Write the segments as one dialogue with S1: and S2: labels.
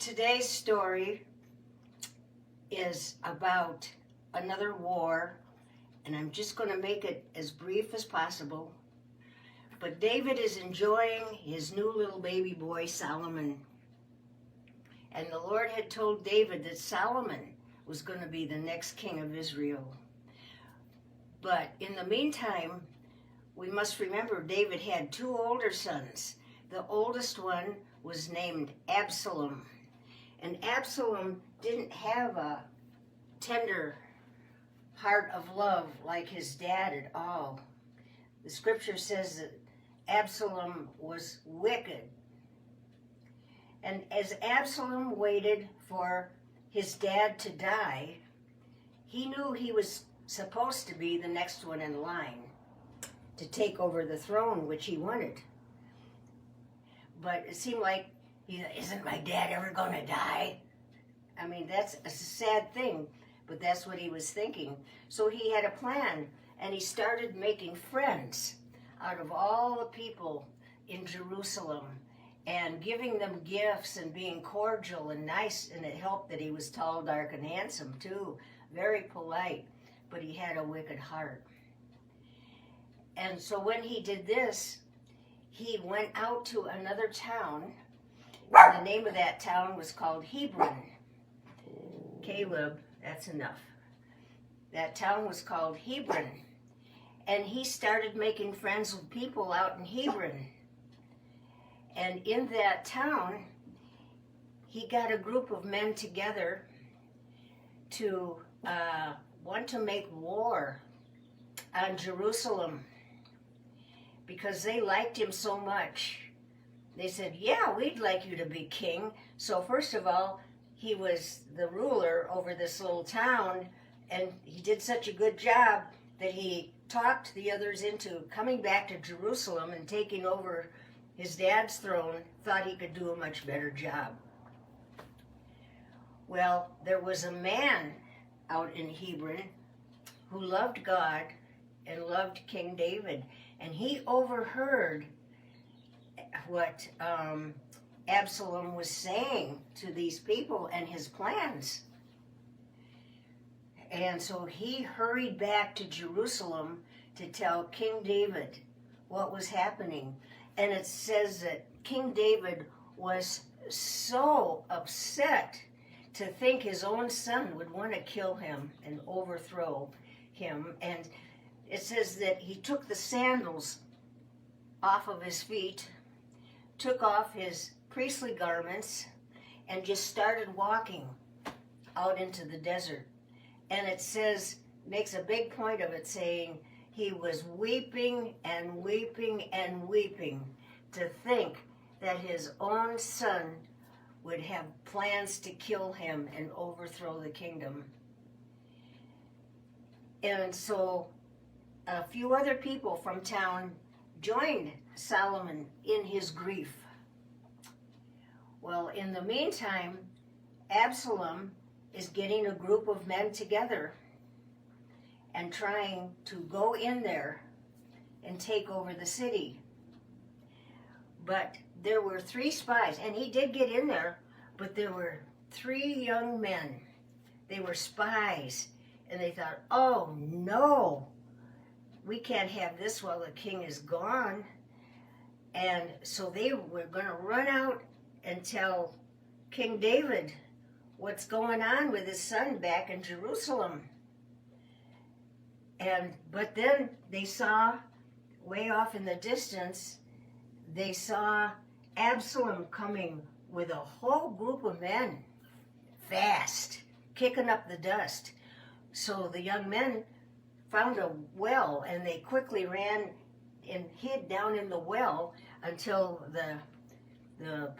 S1: Today's story is about another war, and I'm just going to make it as brief as possible. But David is enjoying his new little baby boy, Solomon. And the Lord had told David that Solomon was going to be the next king of Israel. But in the meantime, we must remember David had two older sons. The oldest one was named Absalom. And Absalom didn't have a tender heart of love like his dad at all. The scripture says that Absalom was wicked. And as Absalom waited for his dad to die, he knew he was supposed to be the next one in line to take over the throne, which he wanted. But it seemed like, isn't my dad ever going to die? I mean, that's a sad thing, but that's what he was thinking. So he had a plan, and he started making friends out of all the people in Jerusalem and giving them gifts and being cordial and nice, and it helped that he was tall, dark, and handsome too. Very polite, but he had a wicked heart. And so when he did this, he went out to another town. The name of that town was called Hebron. Caleb, that's enough. That town was called Hebron. And he started making friends with people out in Hebron. And in that town, he got a group of men together to want to make war on Jerusalem because they liked him so much. They said, yeah, we'd like you to be king. So first of all, he was the ruler over this little town, and he did such a good job that he talked the others into coming back to Jerusalem and taking over his dad's throne, thought he could do a much better job. Well, there was a man out in Hebron who loved God and loved King David, and he overheard what Absalom was saying to these people and his plans. And so he hurried back to Jerusalem to tell King David what was happening. And it says that King David was so upset to think his own son would want to kill him and overthrow him. And it says that he took the sandals off of his feet, took off his priestly garments, and just started walking out into the desert. And it says, makes a big point of it, saying he was weeping and weeping and weeping to think that his own son would have plans to kill him and overthrow the kingdom. And so a few other people from town joined Solomon in his grief. Well, in the meantime, Absalom is getting a group of men together and trying to go in there and take over the city. But there were 3 spies, and he did get in there, but there were 3 young men. They were spies, and they thought, oh no, we can't have this while the king is gone. And so they were going to run out and tell King David what's going on with his son back in Jerusalem. But then they saw, way off in the distance, they saw Absalom coming with a whole group of men, fast, kicking up the dust. So the young men found a well, and they quickly ran and hid down in the well until the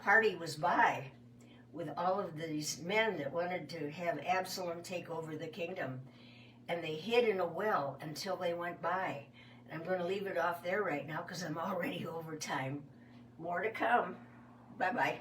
S1: party was by with all of these men that wanted to have Absalom take over the kingdom. And they hid in a well until they went by. And I'm going to leave it off there right now because I'm already over time. More to come. Bye-bye.